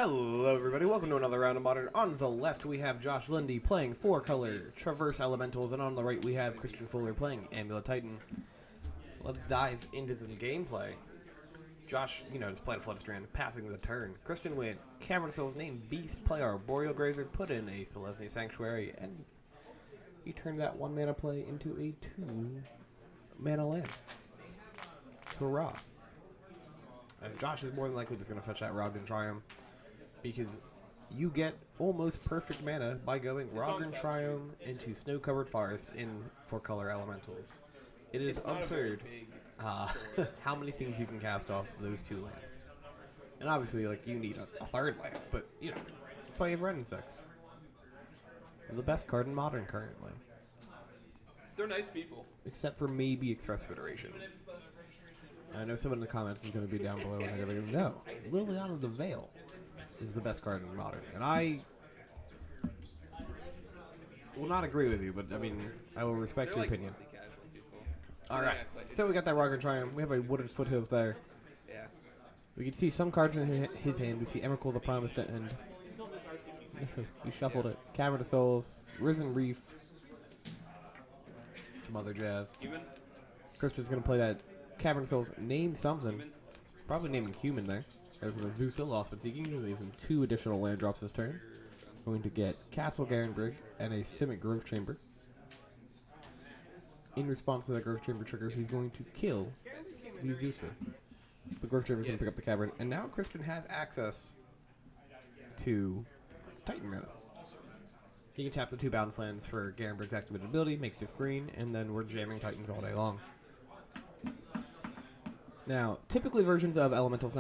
Hello everybody, welcome to another round of Modern. On the left we have Josh Lindy playing 4-color Traverse Elementals, and on the right we have Christian Fuller playing Amulet Titan. Let's dive into some gameplay. Josh, just played a Flood Strand, passing the turn. Christian went Cavern Souls, named Beast, play our Boreal Grazer, put in a Selesnya Sanctuary, and he turned that 1 mana play into a 2 mana land. Hurrah. And Josh is more than likely just going to fetch that Rogden Triumph, because you get almost perfect mana by going Rogden Triumph into Snow-Covered Forest in 4-color Elementals. It is absurd how many things you can cast off those 2 lands. And obviously, you need a 3rd land, but, that's why you have Red Insects. The best card in Modern currently. They're nice people. Except for maybe Express Federation. I know someone in the comments is going to be down below and they're going to go, no, Liliana the Veil is the best card in Modern. And I will not agree with you, but I will respect your opinion. Alright, so we got that Rogden Triumph. We have a Wooded Foothills there. Yeah. We can see some cards in his hand. We see Emrakul the Promised End. You shuffled it. Cavern of Souls, Risen Reef, some other jazz. Human? Crispin's going to play that Cavern of Souls, name something. Human? Probably naming Human there. There's an Azusa, Lost but Seeking. We have 2 additional land drops this turn. Going to get Castle Garenbrig and a Simic Grove Chamber. In response to that Grove Chamber trigger, he's going to kill the Azusa. The Grove Chamber is going to pick up the Cavern. And now Christian has access to Titan mana. He can tap the 2 bounce lands for Garenbrig's activated ability, make 6 green, and then we're jamming Titans all day long. Now, typically versions of Elementals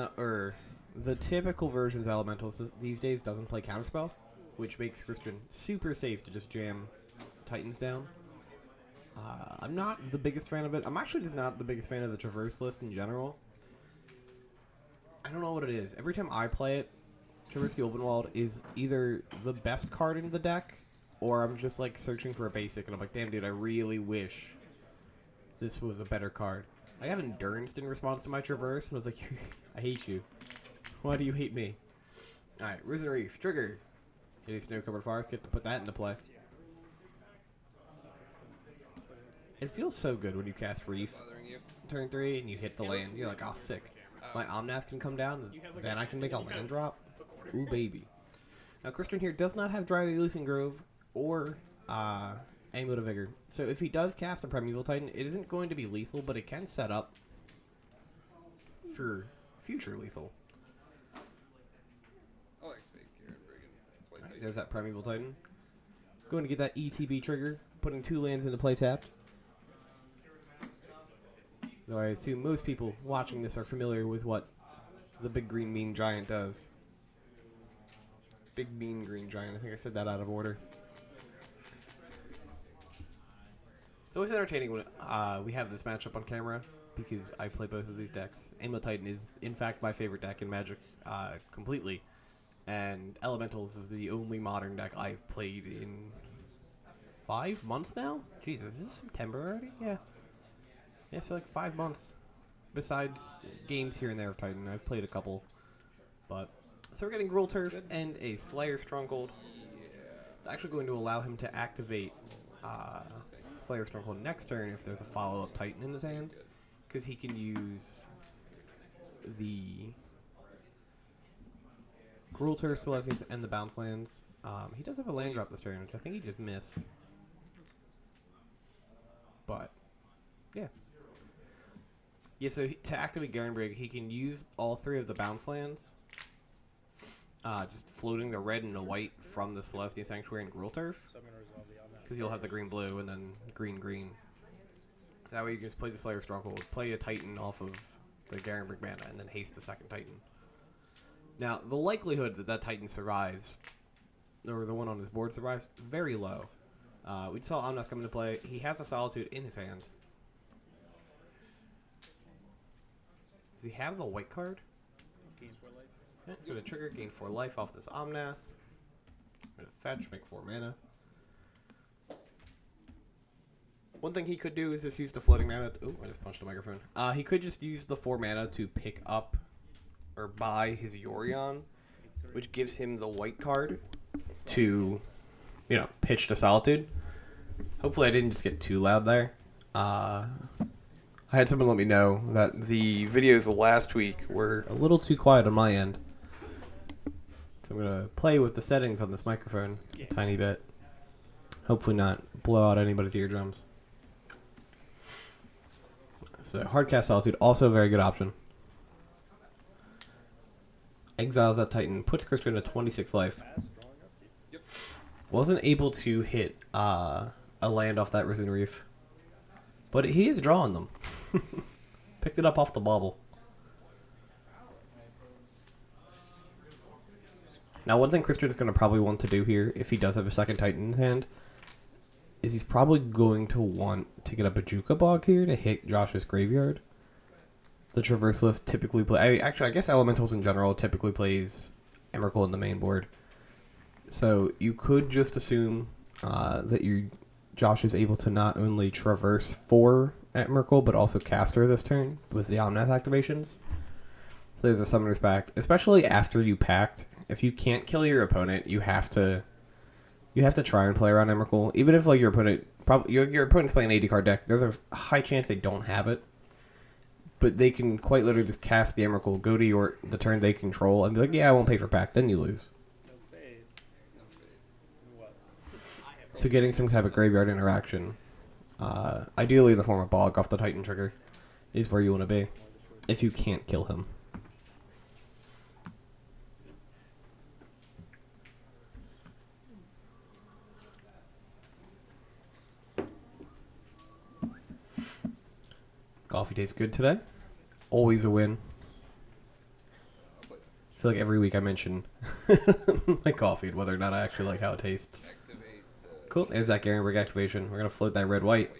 the typical versions of Elementals these days doesn't play Counterspell, which makes Christian super safe to just jam Titans down. I'm not the biggest fan of it. I'm actually just not the biggest fan of the Traverse list in general. I don't know what it is. Every time I play it, Traverse the Openwald is either the best card in the deck, or I'm just searching for a basic and I'm like, damn dude, I really wish this was a better card. I got Endurance in response to my Traverse, and I was like, I hate you. Why do you hate me? Alright, Risen Reef, trigger. Hit a Snow-Covered Forest, get to put that into play. It feels so good when you cast Reef turn 3 and you hit the land. You're like, oh, sick. My Omnath can come down, and then I can make a land drop. Ooh, baby. Now, Christian here does not have Dryad of the Elysian Grove or Amulet of Vigor. So if he does cast a Primeval Titan, it isn't going to be lethal, but it can set up for future lethal. Right, there's that Primeval Titan. Going to get that ETB trigger, putting 2 lands into play tapped. Though I assume most people watching this are familiar with what the Big Green Mean Giant does. Big Mean Green Giant. I think I said that out of order. It's always entertaining when we have this matchup on camera, because I play both of these decks. Amulet Titan is, in fact, my favorite deck in Magic completely. And Elementals is the only Modern deck I've played in 5 months now? Jesus, is this September already? Yeah. Yeah, so 5 months. Besides games here and there of Titan, I've played a couple. But so we're getting Gruul Turf and a Slayer Stronghold. It's actually going to allow him to activate Slayer Stronghold next turn if there's a follow-up Titan in his hand, because he can use the Gruul Turf, Selesnya, and the bounce lands. He does have a land drop this turn, which I think he just missed. But yeah. Yeah, so to activate Garenbrig, he can use all 3 of the bounce lands, just floating the red and the white from the Selesnya Sanctuary and Gruul Turf, because you'll have the green-blue and then green-green. That way you can just play the Slayer Stronghold, play a Titan off of the Garenbrig mana, and then haste the second Titan. Now, the likelihood that that Titan survives, or the one on his board survives, very low. We saw Omnath come into play. He has a Solitude in his hand. Does he have the white card? Gains 4 life. Yeah, it's going to trigger, gain 4 life off this Omnath. Going to fetch, make 4 mana. One thing he could do is just use the floating mana. Oh, I just punched the microphone. He could just use the 4 mana to pick up or buy his Yorion which gives him the white card to, pitch to Solitude. Hopefully I didn't just get too loud there. I had someone let me know that the videos last week were a little too quiet on my end. So I'm going to play with the settings on this microphone a tiny bit. Hopefully not blow out anybody's eardrums. So Hardcast Solitude, also a very good option. Exiles that Titan, puts Krister into 26 life. Wasn't able to hit a land off that Risen Reef. But he is drawing them. Picked it up off the bauble. Now, one thing Krister is going to probably want to do here, if he does have a second Titan in his hand, is he's probably going to want to get a Bajuka Bog here to hit Josh's graveyard. The Traverse list typically play... I guess Elementals in general typically plays Emrakul in the main board. So you could just assume that Josh is able to not only traverse for Emrakul, but also caster this turn with the Omnath activations. So there's a Summoner's Pact. Especially after you pact, if you can't kill your opponent, you have to try and play around Emrakul. Even if your opponent your opponent's playing an 80 card deck, there's a high chance they don't have it. But they can quite literally just cast the Emrakul, go to the turn they control, and be like, yeah, I won't pay for pact. Then you lose. So getting some type of graveyard interaction, ideally in the form of Bog off the Titan trigger, is where you want to be, if you can't kill him. Coffee tastes good today. Always a win. I feel like every week I mention my coffee and whether or not I actually like how it tastes. Cool. There's that Garenberg activation. We're going to float that red-white.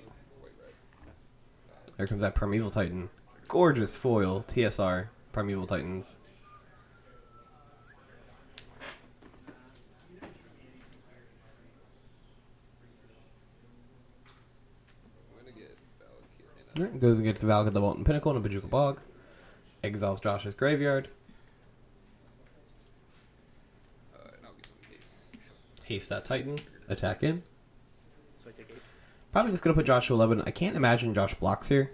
There comes that Primeval Titan. Gorgeous foil. TSR. Primeval Titans. Alright, goes and gets Valk at the Molten Pinnacle and a Bajuka Bog. Exiles Josh's graveyard. Haste that Titan. Attack in. Probably just going to put Josh to 11. I can't imagine Josh blocks here.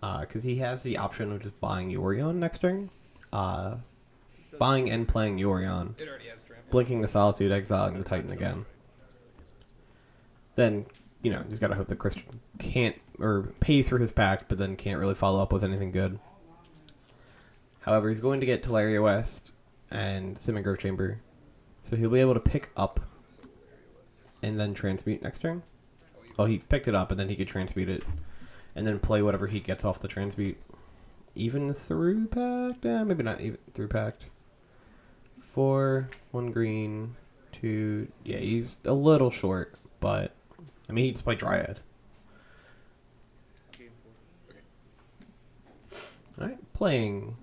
Because he has the option of just buying Yorion next turn. Buying and playing Yorion. Blinking the Solitude, exiling the Titan again. Then, he's got to hope that Christian can't, or pays for his pact, but then can't really follow up with anything good. However, he's going to get Teleria West and Simmon Grove Chamber. So he'll be able to pick up and then transmute next turn. Well, he picked it up and then he could transmute it. And then play whatever he gets off the transmute. Even through pact? Maybe not even through pact. 4, 1 green, 2... Yeah, he's a little short, but... he just play Dryad. Alright, playing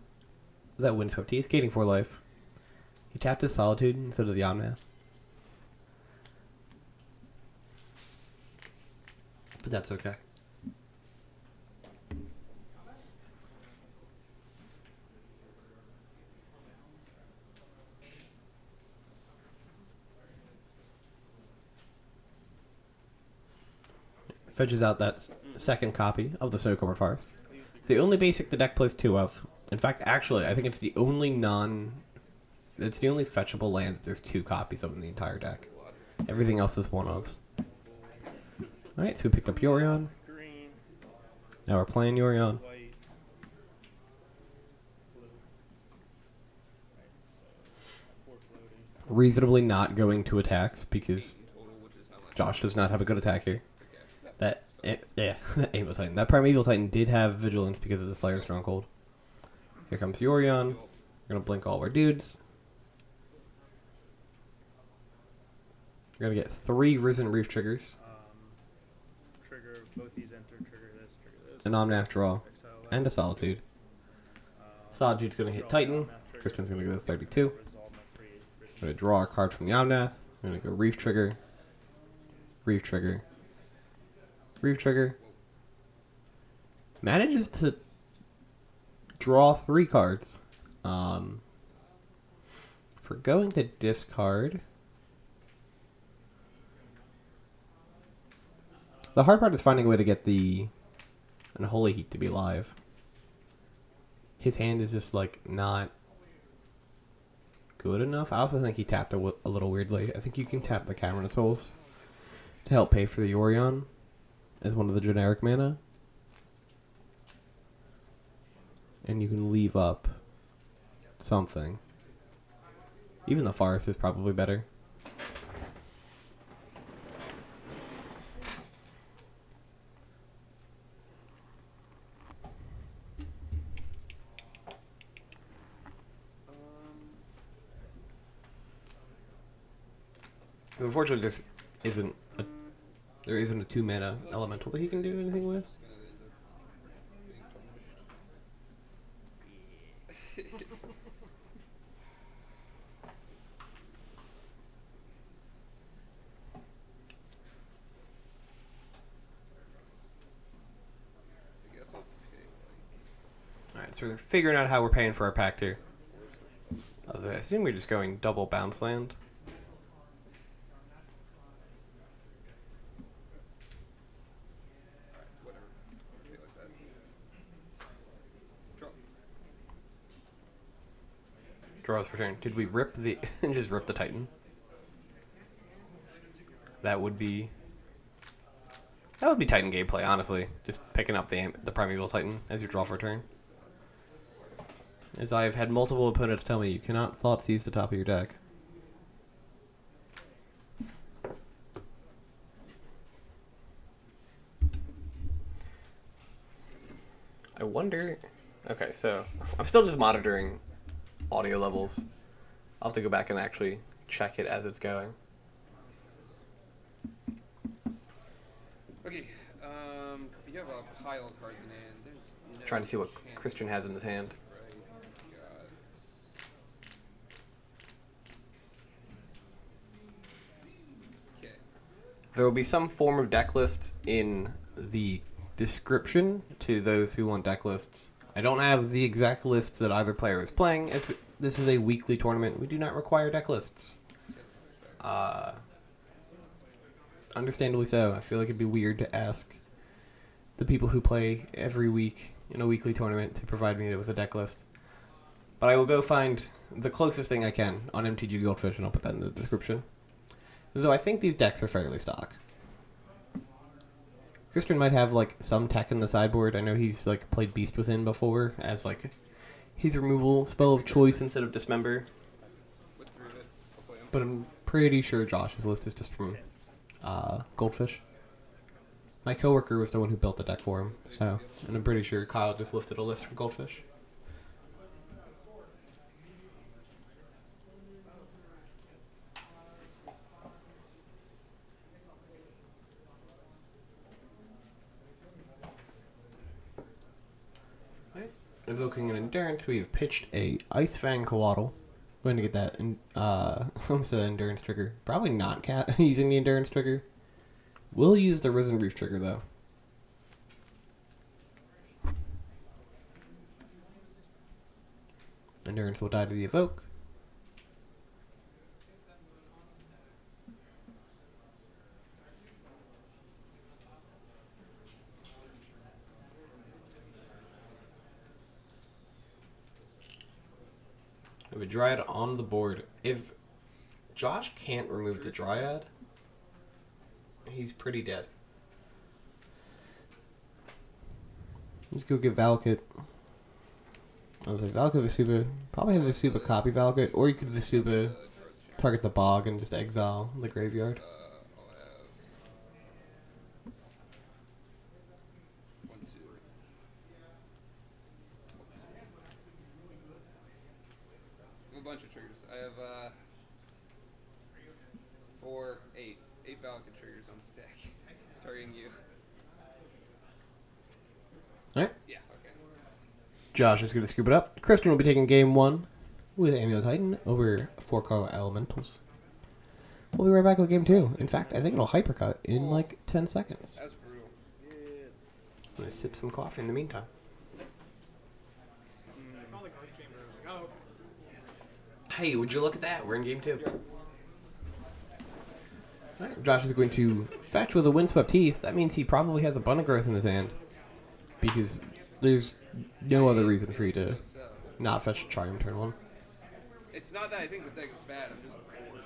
that Windswept Teeth, gating 4 life. He tapped his Solitude instead of the Omnath. But that's okay. Fetches out that second copy of the Snow-Covered Forest. The only basic the deck plays 2 of. In fact, actually, I think it's the only it's the only fetchable land that there's 2 copies of in the entire deck. Everything else is 1 ofs. Alright, so we picked up Yorion. Now we're playing Yorion. Reasonably not going to attacks because Josh does not have a good attack here. That Amos Titan. That Primeval Titan did have Vigilance because of the Slayer's Stronghold. Here comes Yorion. We're going to blink all of our dudes. We're going to get 3 Risen Reef triggers. Trigger both these enter, trigger this. An Omnath draw. And a Solitude. Solitude's going to hit Titan. Kristen's going to go to 32. I'm going to draw a card from the Omnath. I'm going to go Reef Trigger. Reef Trigger. Reef Trigger. Manages to draw 3 cards. For going to discard. The hard part is finding a way to get the Unholy Heat to be live. His hand is just like not good enough. I also think he tapped a little weirdly. I think you can tap the Cavern of Souls to help pay for the Orion as one of the generic mana. And you can leave up something. Even the Forest is probably better. Unfortunately, there isn't a 2-mana elemental that he can do anything with. Alright, so we're figuring out how we're paying for our pact here. I assume we're just going double bounce land. Draws per turn. Did we rip the just rip the Titan? That would be Titan gameplay, honestly. Just picking up the Primeval Titan as you draw for a turn. As I've had multiple opponents tell me, you cannot thought seize the top of your deck. I wonder. Okay, so I'm still just monitoring audio levels. I'll have to go back and actually check it as it's going. Okay, you have a pile of cards in hand. There's no Trying to see what chance Christian has in his hand. Okay. There will be some form of deck list in the description to those who want deck lists. I don't have the exact list that either player is playing, as this is a weekly tournament. We do not require deck lists. Understandably so. I feel like it'd be weird to ask the people who play every week in a weekly tournament to provide me with a deck list. But I will go find the closest thing I can on MTG Goldfish, and I'll put that in the description. Though I think these decks are fairly stock. Christian might have like some tech in the sideboard. I know he's like played Beast Within before as like his removal spell of choice instead of Dismember. But I'm pretty sure Josh's list is just from Goldfish. My coworker was the one who built the deck for him, so, and I'm pretty sure Kyle just lifted a list from Goldfish. Evoking an Endurance, we have pitched a Ice Fang Coatl. Going to get that, almost an Endurance trigger. Probably not using the Endurance trigger. We'll use the Risen Reef trigger, though. Endurance will die to the Evoke. We have a Dryad on the board. If Josh can't remove the Dryad, he's pretty dead. Let's go get Valakut. I was like, Valakut Visuba. Probably have Visuba copy Valakut, or you could Visuba target the Bog and just exile the graveyard. A bunch of triggers. I have 8 Valakut triggers on stack. Targeting you. Alright. Yeah, okay. Josh is going to scoop it up. Christian will be taking game 1 with Amulet Titan over 4-color elementals. We'll be right back with game 2. In fact, I think it'll hypercut in like 10 seconds. That's brutal. I'm going to sip some coffee in the meantime. I saw the card chamber. I was like, oh. Hey, would you look at that? We're in game 2. Alright, Josh is going to fetch with a Windswept Heath. That means he probably has Abundant Growth in his hand. Because there's no other reason for you to not fetch Triumph turn 1. It's not that I think the deck is bad. I'm just bored.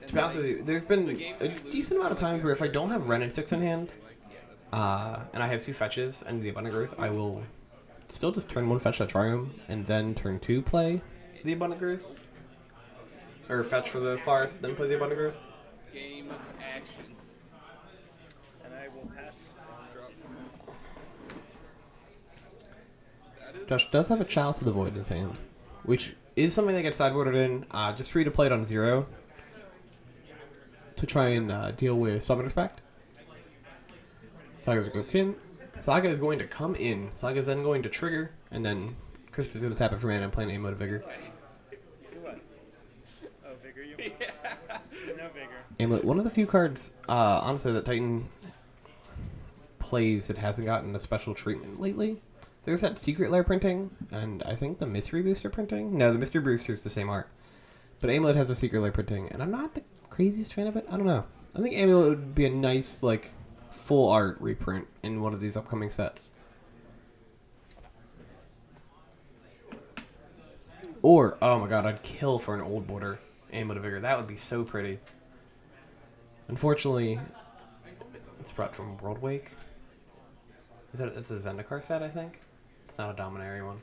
To be honest with you, there's been a decent amount of times where if I don't have Ren and 6 in hand, and I have 2 fetches and the Abundant Growth, I will still just turn 1 fetch that Triumph, and then turn 2 play the Abundant Growth. Or fetch for the Forest, then play the Abundant Growth. Game actions. And I will pass. Drop. That is Josh does have a Chalice of the Void in his hand, which is something that gets sideboarded in, just for you to play it on 0 to try and deal with Summoner's Pact. Saga's going to kin. Saga is going to come in. Saga is then going to trigger, and then Crispin's going to tap it for mana and play an Amulet of Vigor. Do what? Oh, Vigor you? No Vigor. Amulet, one of the few cards, honestly, that Titan plays that hasn't gotten a special treatment lately. There's that Secret Lair printing, and I think the Mystery Booster printing. No, the Mystery Booster is the same art. But Amulet has a Secret Lair printing, and I'm not the craziest fan of it. I don't know. I think Amulet would be a nice, like, full art reprint in one of these upcoming sets. Or, oh my god, I'd kill for an old border Amulet of Vigor. That would be so pretty. Unfortunately, it's brought from Worldwake. It's a Zendikar set, I think. It's not a Dominaria one.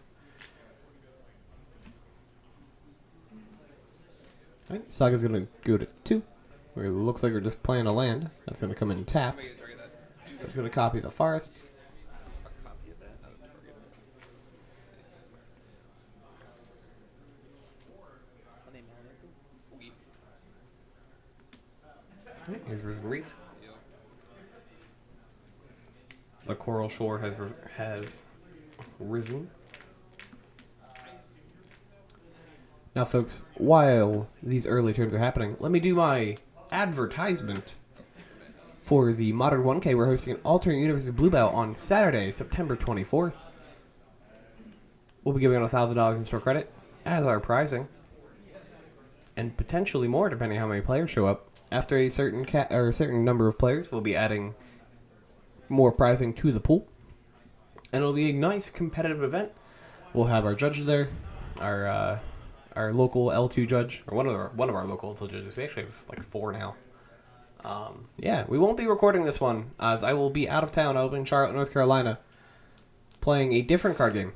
Alright, Saga's gonna go to 2. Where it looks like we're just playing a land. That's gonna come in and tap. I'm gonna target that. It's gonna copy the forest. A copy of that. Not a target. Oogie. Alright, here's Risen Reef. Deal. The Coral Shore has risen. Now, folks, while these early turns are happening, let me do my advertisement for the Modern 1K. We're hosting an alternate universe Bluebell on Saturday, September 24th. We'll be giving out $1,000 in store credit as our prizing, and potentially more depending on how many players show up. After a certain number of players, we'll be adding more prizing to the pool, and it'll be a nice competitive event. We'll have our judges there, our local L2 judge, or one of our local L2 judges. We actually have like 4 now. Yeah, we won't be recording this one as I will be out of town. I'll be in Charlotte, North Carolina, playing a different card game.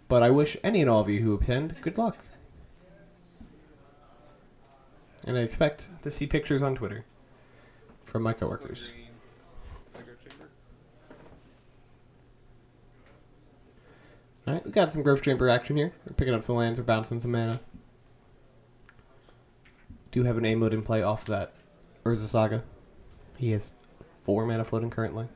But I wish any and all of you who attend good luck. And I expect to see pictures on Twitter from my coworkers. Vigor chamber. Alright, we got some Growth Chamber action here. We're picking up some lands, we're bouncing some mana. Do have an Amulet in play off of that Urza Saga. He has 4 mana floating currently.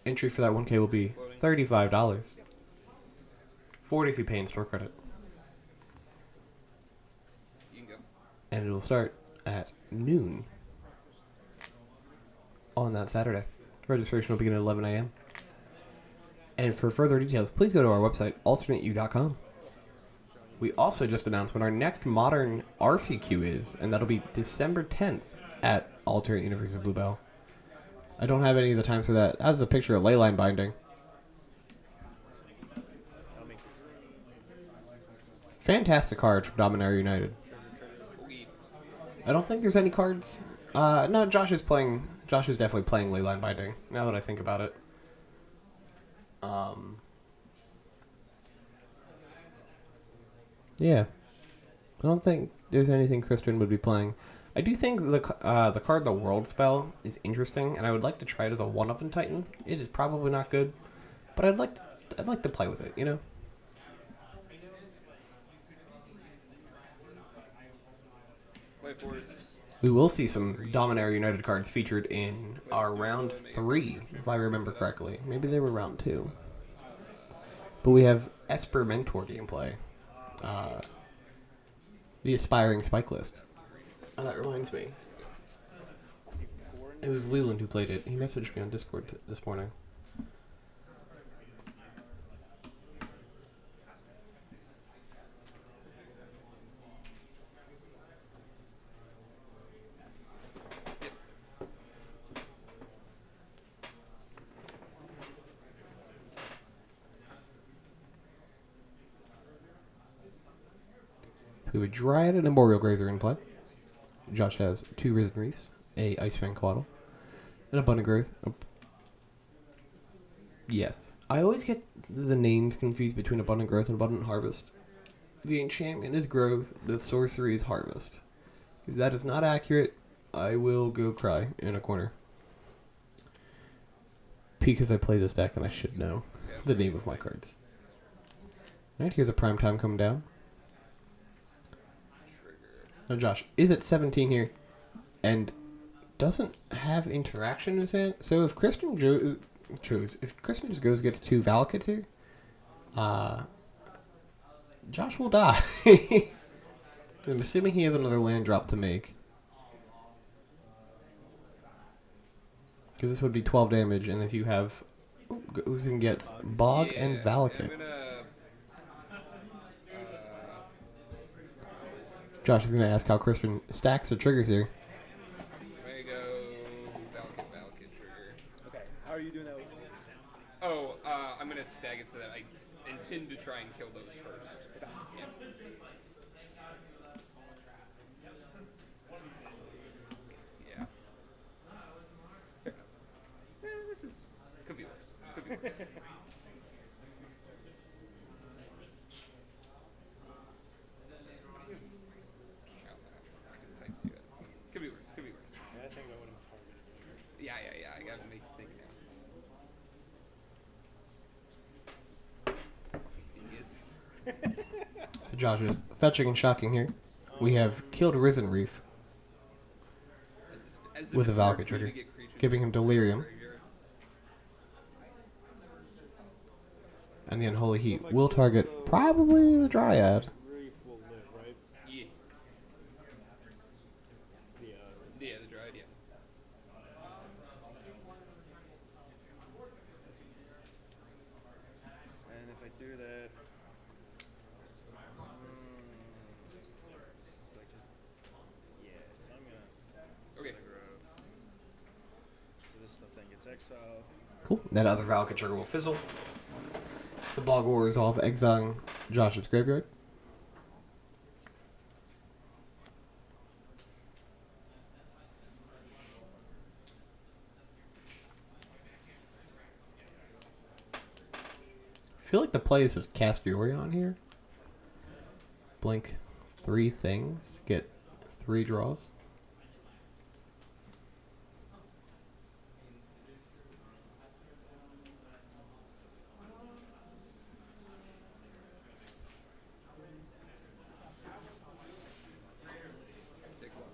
Entry for that 1K will be $35. $40 if you pay in store credit. You can go. And it'll start at noon on that Saturday. Registration will begin at 11 a.m. And for further details, please go to our website, alternateu.com. We also just announced when our next modern RCQ is, and that'll be December 10th at Alternate Universes Bluebell. I don't have any of the times for that. That is a picture of Leyline Binding. Fantastic card from Dominaria United. Oogie. I don't think there's any cards. No, Josh is definitely playing Leyline Binding, now that I think about it. Yeah. I don't think there's anything Kristen would be playing. I do think the card, the World Spell, is interesting, and I would like to try it as a 1-up in Titan. It is probably not good, but I'd like to play with it, you know? Play force. We will see some Dominaria United cards featured in our round 3, if I remember correctly. Maybe they were round 2. But we have Esper Mentor gameplay. The Aspiring Spike list. Oh, that reminds me. It was Leland who played it. He messaged me on Discord this morning. We have a Dryad and a Boreal Grazer in play. Josh has 2 Risen Reefs, a Iceman Coatl, and Abundant Growth. Oh. Yes. I always get the names confused between Abundant Growth and Abundant Harvest. The enchantment is Growth, the sorcery is Harvest. If that is not accurate, I will go cry in a corner. Because I play this deck and I should know the name of my cards. Alright, here's a prime time coming down. Now Josh is at 17 here and doesn't have interaction with it. So if Christian just gets 2 Valakits here, Josh will die. I'm assuming he has another land drop to make. Because this would be 12 damage, and if you have... goes and gets Bog and Valakut. Josh is going to ask how Christian stacks the triggers here. There you go. Valakut trigger. Okay, how are you doing that? Oh, I'm going to stack it so that I intend to try and kill those first. Yeah. Yeah. This is... could be worse. Could be worse. Could be worse. Could be worse. Yeah, I think I would have targeted. Yeah. I gotta make you think now. So Josh is fetching and shocking here. We have killed Risen Reef with a Valakut trigger, giving him Delirium. And the Unholy Heat will target probably the Dryad. Reef will live, right? Yeah. The The Dryad, yeah. and if I do that, so I'm gonna Okay. so this stuff then gets exiled. Cool. That other Valakut trigger will fizzle. The Bog will resolve, exiling Josh's graveyard. I feel like the play is just cast Fury on here. Blink 3 things, get 3 draws. Take one.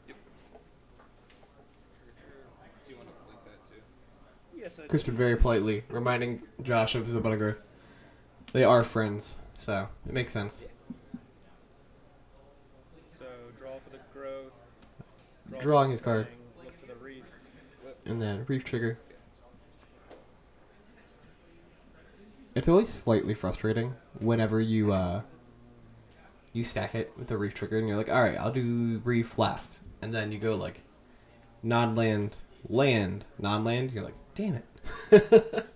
Yep. Do you want to blink that too? Yes, I Kristen very politely reminding Josh of his Abundant Growth. They are friends, so it makes sense. So draw for the growth. Draw Drawing for his the card. thing, look for the reef. And then Reef trigger. It's always slightly frustrating whenever you you stack it with the Reef trigger and you're like, alright, I'll do Reef last. And then you go like non-land, land, non-land. You're like, damn it.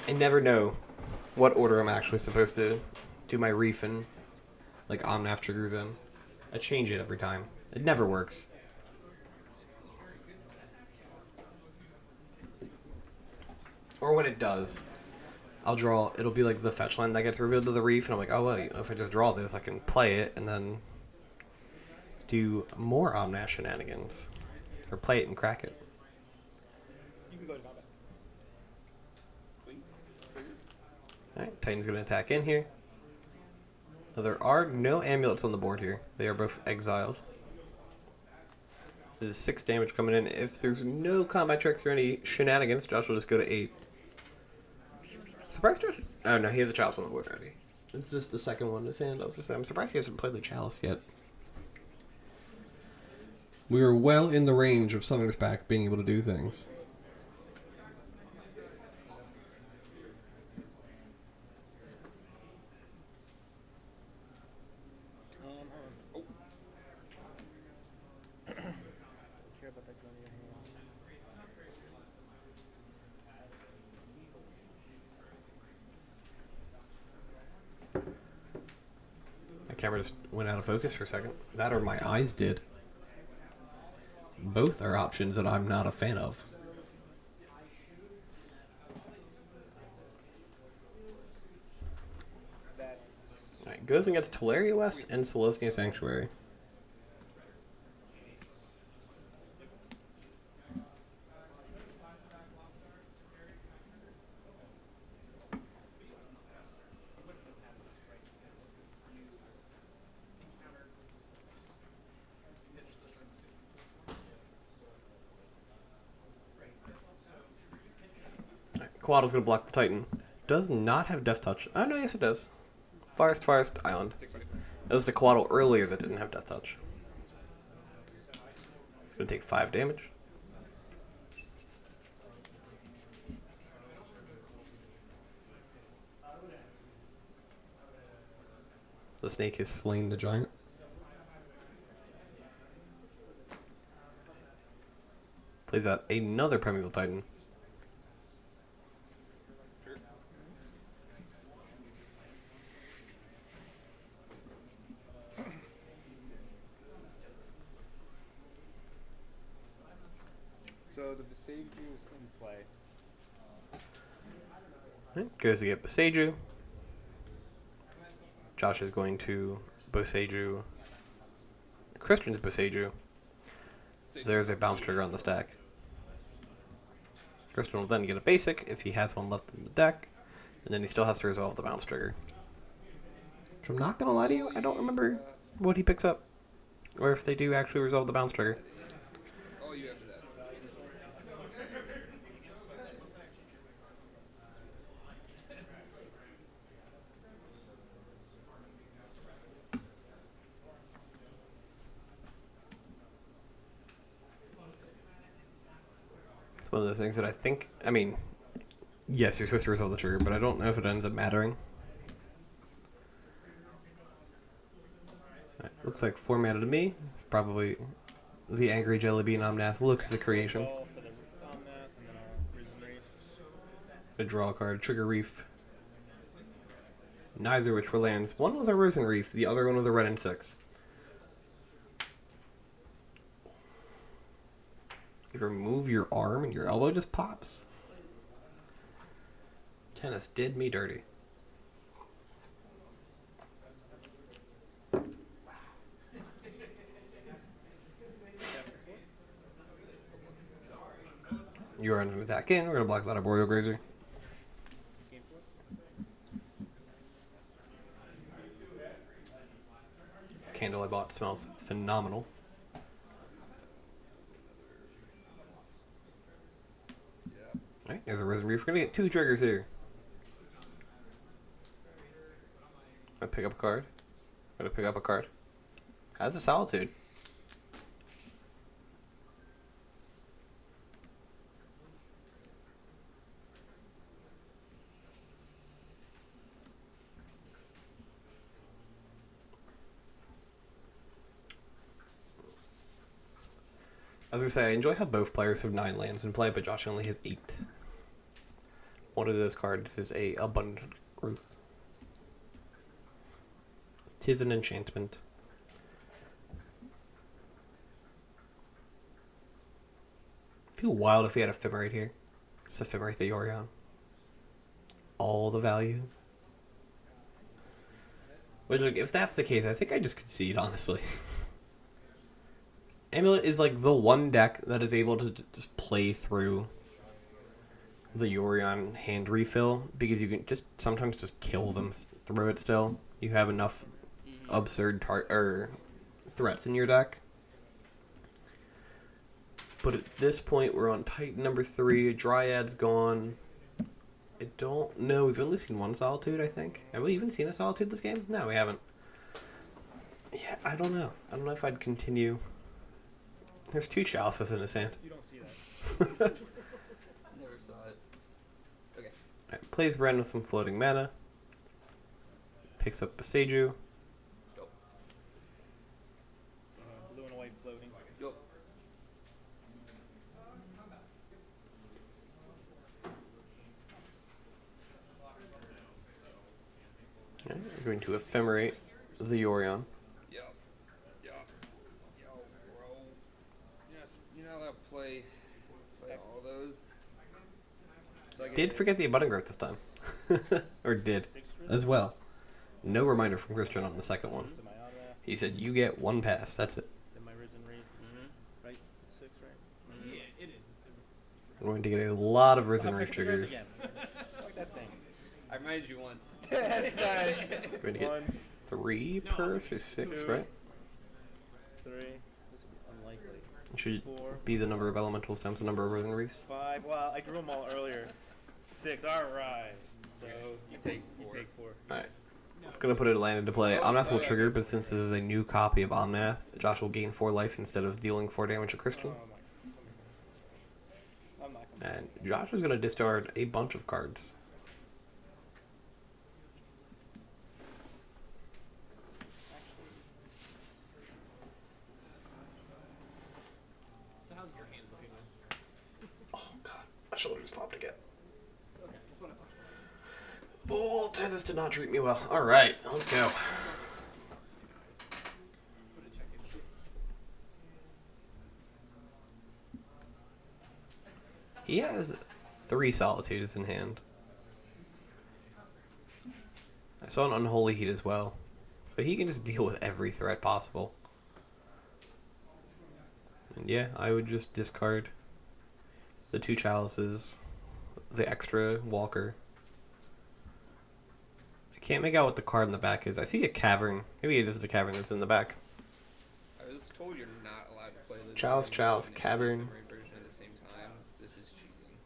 I never know what order I'm actually supposed to do my Reef and like Omnath triggers in. I change it every time. It never works. Or when it does, I'll draw, it'll be like the fetch line that gets revealed to the Reef, and I'm like, oh well, if I just draw this, I can play it, and then do more Omnath shenanigans. Or play it and crack it. You can go to combat. Sweet. Trigger. Alright, Titan's going to attack in here. Now, there are no amulets on the board here. They are both exiled. This is 6 damage coming in. If there's no combat tricks or any shenanigans, Josh will just go to 8. Surprised Josh. Oh no, he has a chalice on the board already. It's just the second one in his hand. I'm surprised he hasn't played the chalice yet. We are well in the range of Summoner's Pact being able to do things. Oh. Care about that gun in your hand. The camera just went out of focus for a second. That or my eyes did. Both are options that I'm not a fan of. Alright, goes against Teleria West and Celestia Sanctuary. Quaddle's gonna block the Titan. Does not have Death Touch. Oh no, yes it does. Forest, Island. It was the Quaddle earlier that didn't have Death Touch. It's gonna take 5 damage. The snake has slain the giant. Plays out another Primeval Titan. So the Visage is in play. Right, goes to get Boseiju. Josh is going to Boseiju. Christian's Boseiju. There's a bounce trigger on the stack. Christian will then get a basic if he has one left in the deck, and then he still has to resolve the bounce trigger. Which I'm not gonna lie to you, I don't remember what he picks up, or if they do actually resolve the bounce trigger. Oh, you after that. It's one of those things that I think, I mean, yes, you're supposed to resolve the trigger, but I don't know if it ends up mattering. Right, looks like 4 mana to me. Probably the Angry Jelly Bean Omnath look as a creation. Ball for the Omnath, and then I'll Risen Reef. A draw card, Trigger Reef. Neither which were lands. One was a Risen Reef, the other one was a Red and 6. You remove your arm and your elbow just pops. Tennis did me dirty. You're going to attack in. We're going to block that Arboreal Grazer. Game 4. This candle I bought smells phenomenal. Alright, there's a Risen Reef. We're going to get 2 triggers here. I'm going to pick up a card. I'm going to pick up a card. Has a Solitude. I was going to say, I enjoy how both players have 9 lands in play, but Josh only has 8. One of those cards is a Abundant Growth. 'Tis an enchantment. It'd be wild if we had Ephemerate here. It's Ephemerate the Yorion. All the value. Which, like, if that's the case, I think I just concede, honestly. Amulet is like the one deck that is able to just play through the Yorion hand refill, because you can just sometimes just kill them through it still. You have enough absurd threats in your deck. But at this point, we're on Titan number 3. Dryad's gone. I don't know. We've only seen one Solitude, I think. Have we even seen a Solitude this game? No, we haven't. Yeah, I don't know. I don't know if I'd continue. There's 2 chalices in his hand. You don't see that. Never saw it. Okay. Alright, plays Ren with some floating mana. Picks up Beseju. Go. Blue and white floating. Go. Alright, we're going to ephemerate the Yorion. Yo. Yo. Yo, bro. Yes. You know how to play all those? So I get Did forget the abundant growth this time. Or did. 6 for As well. No reminder from Christian on the second one. So my on that. He said, you get 1 pass. That's it. Then my Risen Reef. Mm-hmm. Right? 6, right? Mm-hmm. Yeah, it is. We're going to get a lot of Risen I'll Reef pick the growth triggers. again. Fuck that thing. I reminded you once. That's fine. Going to get 1, 3 purse or 6, 2. right? 3. This would be unlikely. It should 4, be the number of elementals times the number of Risen Reefs. 5. Well, I drew them all earlier. 6. All right. So You take you 4. take 4. Alright. Gonna put a land into play. Omnath will trigger, but since this is a new copy of Omnath, Josh will gain 4 life instead of dealing 4 damage to Christian. I'm not gonna. And Josh is gonna discard a bunch of cards. So how's your hand looking? Oh god, my shoulder just popped again. Okay, that's what I thought. Oh, tennis did not treat me well. Alright, let's go. Put a check in. He has 3 Solitudes in hand. I saw an Unholy Heat as well. So he can just deal with every threat possible. And yeah, I would just discard the 2 chalices, the extra walker. I can't make out what the card in the back is. I see a cavern. Maybe it is the cavern that's in the back. I was told you're not allowed to play the Chalice, Legendary Chalice, version and Cavern. the Legendary version at the same time. This is cheating.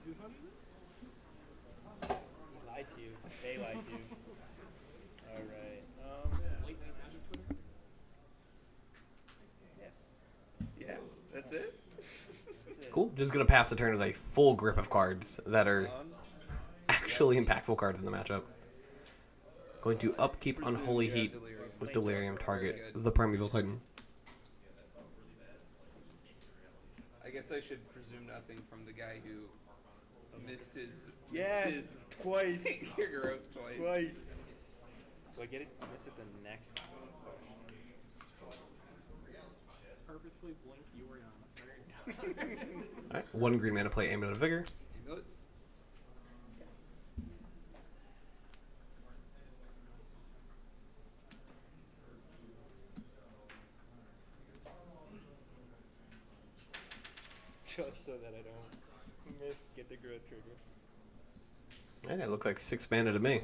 Who told you this? He lied to you. They lied to you. All right. Late night magic Twitter? Yeah, that's it. That's it. Cool. Just gonna pass the turn with a full grip of cards that are actually impactful cards in the matchup. Going to upkeep Unholy Heat with Delirium, target the Primeval Titan. I guess I should presume nothing from the guy who missed his Yeah, missed his twice. your growth twice. Twice. Do I get it? Miss it the next time. Purposefully blink Yorion. Alright, 1 green mana, play Amulet of Vigor. Amulet? Just so that I don't miss, get the growth trigger. And it looked like 6 mana to me. I'm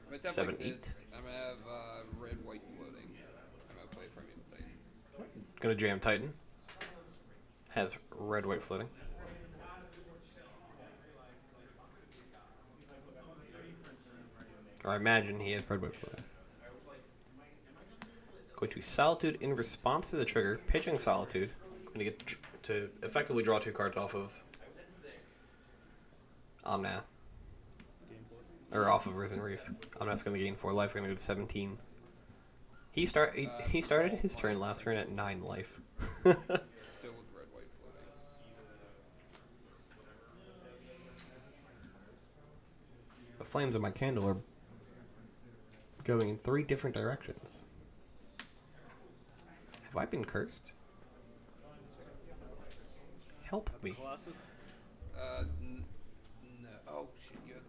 gonna tap 7, like 8. this. I'm gonna have red, white floating. I'm gonna play Primeval Titan. Gonna jam Titan. Has red, white floating. Or I imagine he has red, white floating. Going to Solitude in response to the trigger, pitching Solitude. Going to get to effectively draw 2 cards off of Omnath. Or off of Risen Reef. Omnath's going to gain 4 life. We're going to go to 17. He started his turn last turn at 9 life. Still with red, white floating. The flames of my candle are going in 3 different directions. Have I been cursed? Help me. Colossus? No. Oh shit, you had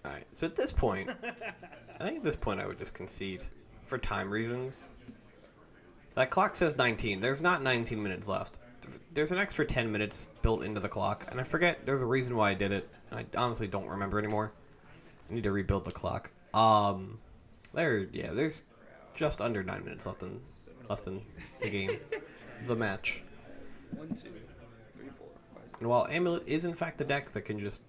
Alright, so at this point, I think at this point I would just concede. For time reasons. That clock says 19. There's not 19 minutes left. There's an extra 10 minutes built into the clock, and I forget there's a reason why I did it. I honestly don't remember anymore. I need to rebuild the clock. There's just under 9 minutes left in the game. The match. 1, 2, 3, 4, 5, 6. And while Amulet is in fact the deck that can just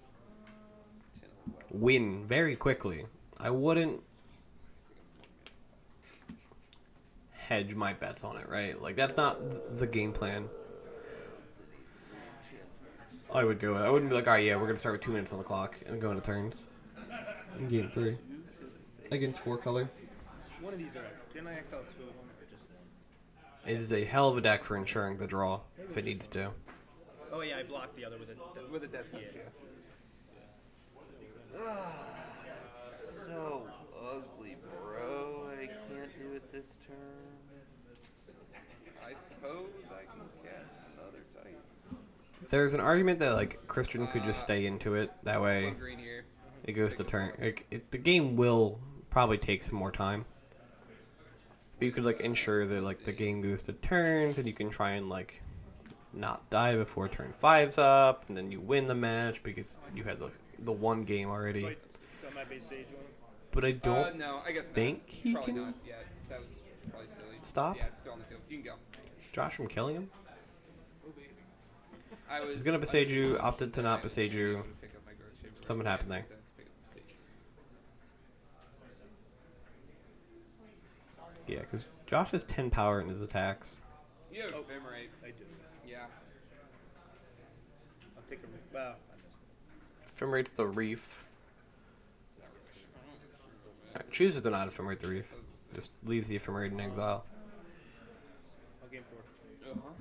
win very quickly. I wouldn't hedge my bets on it, right? Like, that's not the game plan. I wouldn't be like, alright, yeah, we're going to start with 2 minutes on the clock and go into turns. In game 3. Against 4 color. One of these are X. Didn't I XL 2 of them or just one? It is a hell of a deck for ensuring the draw, if it needs to. Oh yeah, I blocked the other with a death touch, yeah. That's so ugly, bro. I can't do it this turn. I suppose I can cast another type. There's an argument that, like, Christian could just stay into it. That way, One green here. it goes to turn. The game will probably take some more time. But you could, like, ensure that, like, the game goes to turns, and you can try and, like, not die before turn 5's up, and then you win the match because you had the one game already. Done my base stage one. But I don't No, I guess think not. he Probably can not. Yeah, that was probably silly. stop Yeah, it's still on the field. You can go. Josh from killing him. I was gonna besage you, opted to not I was besage gonna you. go and pick up my growth shaper Something right happened now there. because I had to pick up Besage. Yeah, because Josh has 10 power in his attacks. You have Oh. Ephemerate. I do. Yeah. I'll take a. Wow, I missed Ephemerate's the reef. Alright, chooses to not ephemerate the reef. Just leaves the ephemerate in exile. it. I'll game 4. Uh-huh.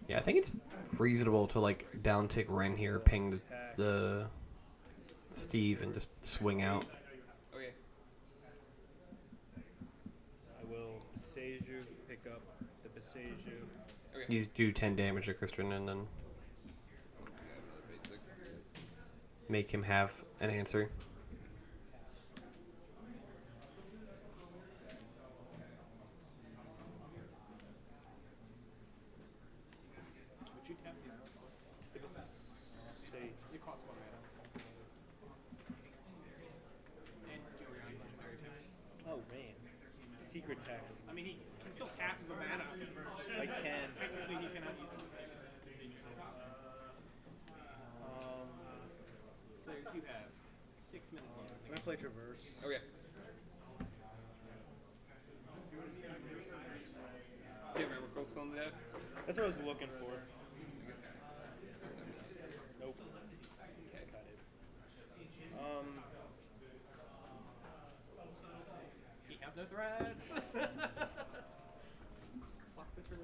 Yeah, I think it's reasonable to, like, down tick Ren here, ping the Steve, and just swing out. Okay. I will Beseju, pick up the Beseju. Okay. You do 10 damage to Christian, and then I got another basic. make him have an answer. Would you tap now? The Beseju. It costs 1 mana. And do your own legendary tap. Oh man. Secret text. I mean, he can still tap the mana. I can. Technically, he cannot use it. Players, you have 6 minutes left. I'm gonna play Traverse. Okay. Can't remember what's still in the deck. That's what I was looking for. I guess Nope. okay. Got it. He has no threats.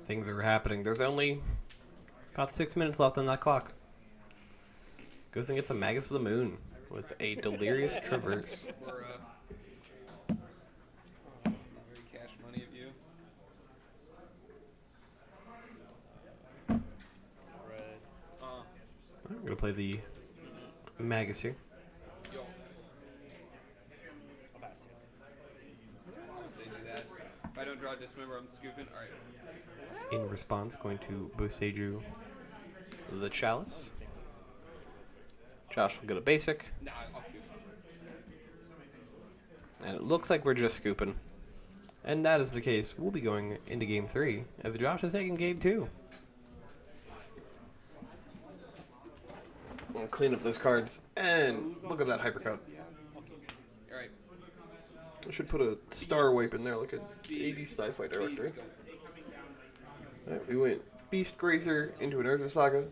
Things are happening. There's only about 6 minutes left on that clock. Goes and gets a Magus of the Moon with a Delirious Traverse. Or, it's not very cash money of you. Red. I'm going to play the Magus here. Yo, I'll pass it. I'm gonna say do that. If I don't draw a dismember, I'm scooping. Alright. In response, going to Boseiju the Chalice. Josh will get a basic. Nah, I'll scoop. And it looks like we're just scooping. And that is the case. We'll be going into game 3 as Josh is taking game 2. We'll clean up those cards. And look at that hypercut. Alright. I should put a star wipe in there like a 80s sci-fi directory. Alright, we went Beast Grazer into an Urza Saga.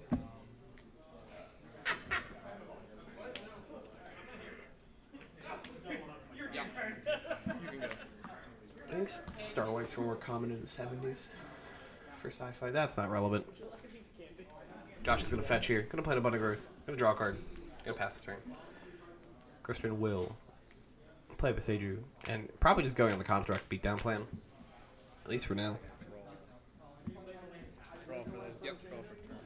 Yeah. You can go. I think star wipes were more common in the 70s for sci-fi. That's not relevant. Josh is going to fetch here. Going to play a Button Growth. Going to draw a card. Going to pass the turn. Christian will play Beseiju. And probably just going on the Construct beatdown plan. At least for now. Draw for this. Yep. Draw for turn.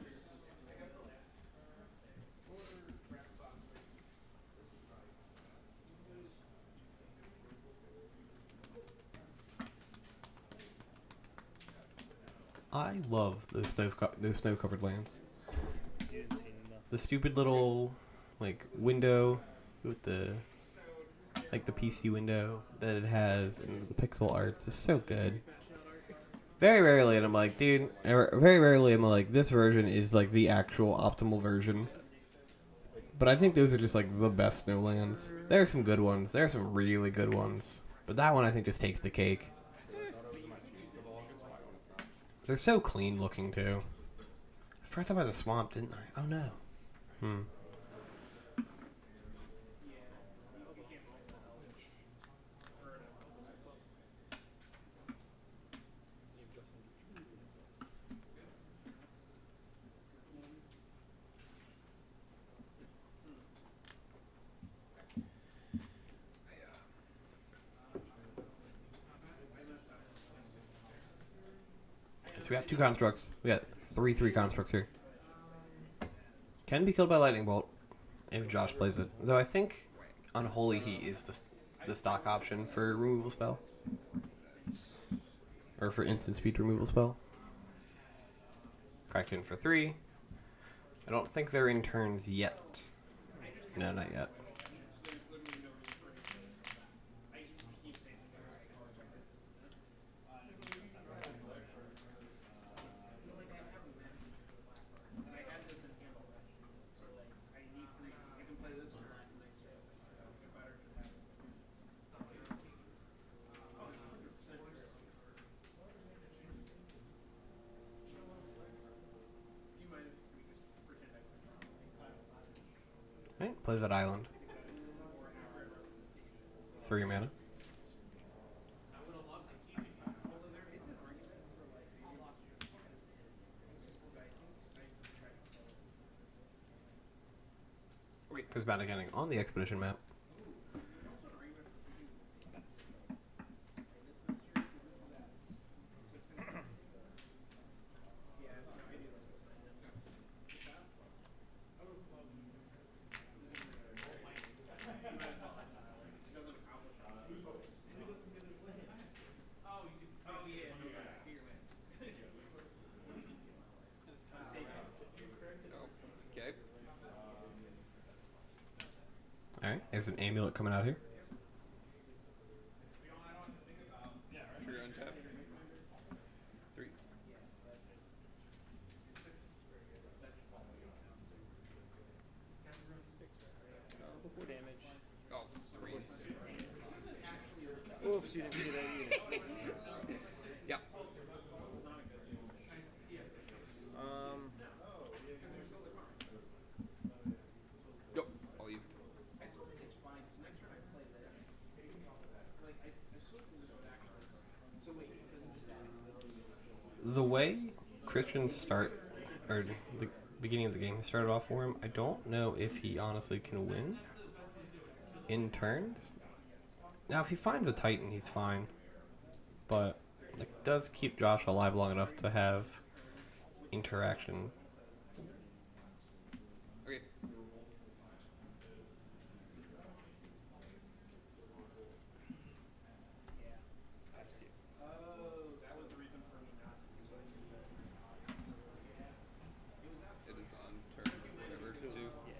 I love those snow-covered lands. You didn't see nothing. The stupid little, like, window with the, like, the PC window that it has and the pixel arts is so good. Very rarely, and I'm like, dude, very rarely I'm like, this version is, like, the actual optimal version. But I think those are just like the best no lands. There are some good ones. There are some really good ones. But that one I think just takes the cake. They're so clean looking too. I forgot about the swamp, didn't I? Oh no. Hmm. So we got 2 constructs. We got 3/3 constructs here. Can be killed by lightning bolt if Josh plays it. Though I think Unholy Heat is the stock option for removal spell. Or for instant speed removal spell. Cracked in for 3. I don't think they're in turns yet. No, not yet. Right, plays that island. 3 mana. Prismatic Ending on the Expedition map. Okay. Alright, there's an Amulet coming out here. Trigger untap. 3. Before damage. Oh, 3s. Oops, you didn't see that either. Yeah. Yep. All you. The way Christians start, or the beginning of the game started off for him, I don't know if he honestly can win in turns. Now, if he finds a Titan, he's fine. But it does keep Josh alive long enough to have interaction. Okay. It is on turn whatever 2. Yeah.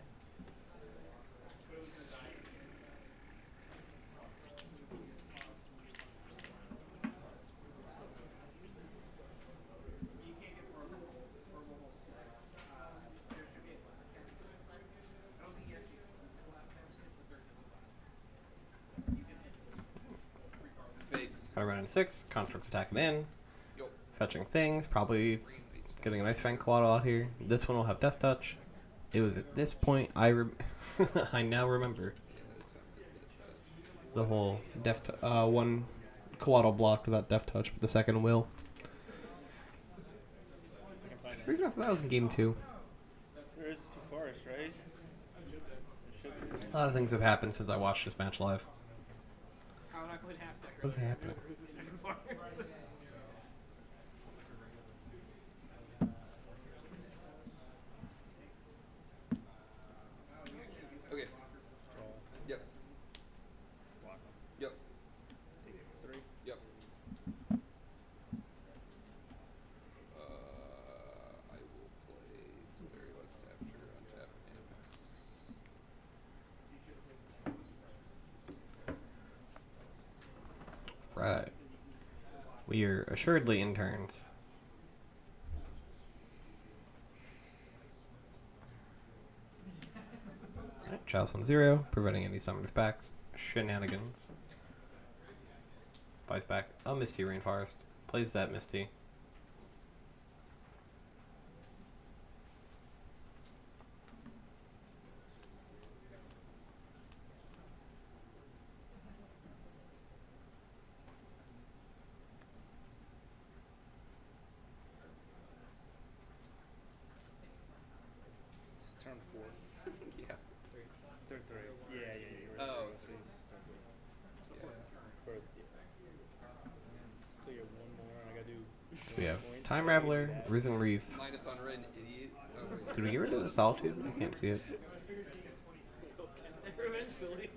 Face. Gotta run in 6, constructs attack him in, Yo. fetching things, probably Ice getting a nice Fang Coatl out here. This one will have Death Touch. It was at this point I now remember Yeah, this one is dead touch. the whole one Coatl blocked without Death Touch, but the second will. For some reason I thought that was in game 2. There is 2 forests, right? There should be. A lot of things have happened since I watched this match live. How would I put half deck? What's happening? Who's the second forest? Okay. Yep. Block 'em. Yep. Take 3. Yep. I will play very less tap, trigger untap, and pass. Right. We are assuredly in turns. Chalice 1-0, preventing any summoners backs. Shenanigans. Buys back a Misty Rainforest. Plays that Misty. It's turn 4. Yeah. Turn 3. Yeah, you were Oh. so you start with- Yeah. for- So you have one more, and I gotta do. We have points. Time I gotta do Raveler, that. Risen Reef. Minus on red, idiot. Oh, wait. Did we get rid of the Solitude? I can't see it. Eventually.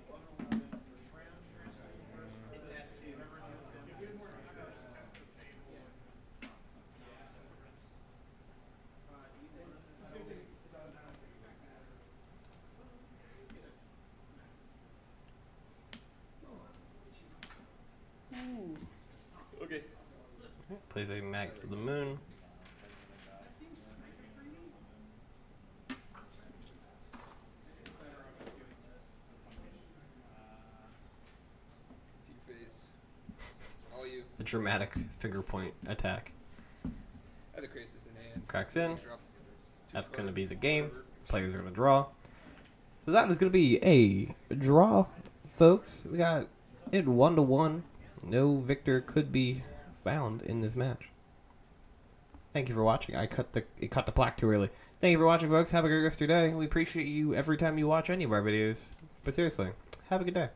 Okay. Plays a Max of the Moon. Two-face. All you. The dramatic finger point attack. I have the Crisis in hand. Cracks in. Drop That's two going to be cards. the game. Players are going to draw. So that is going to be a draw, folks. We got it 1-1. No victor could be found in this match. Thank you for watching. It cut the black too early. Thank you for watching, folks. Have a great rest of your day. We appreciate you every time you watch any of our videos. But seriously, have a good day.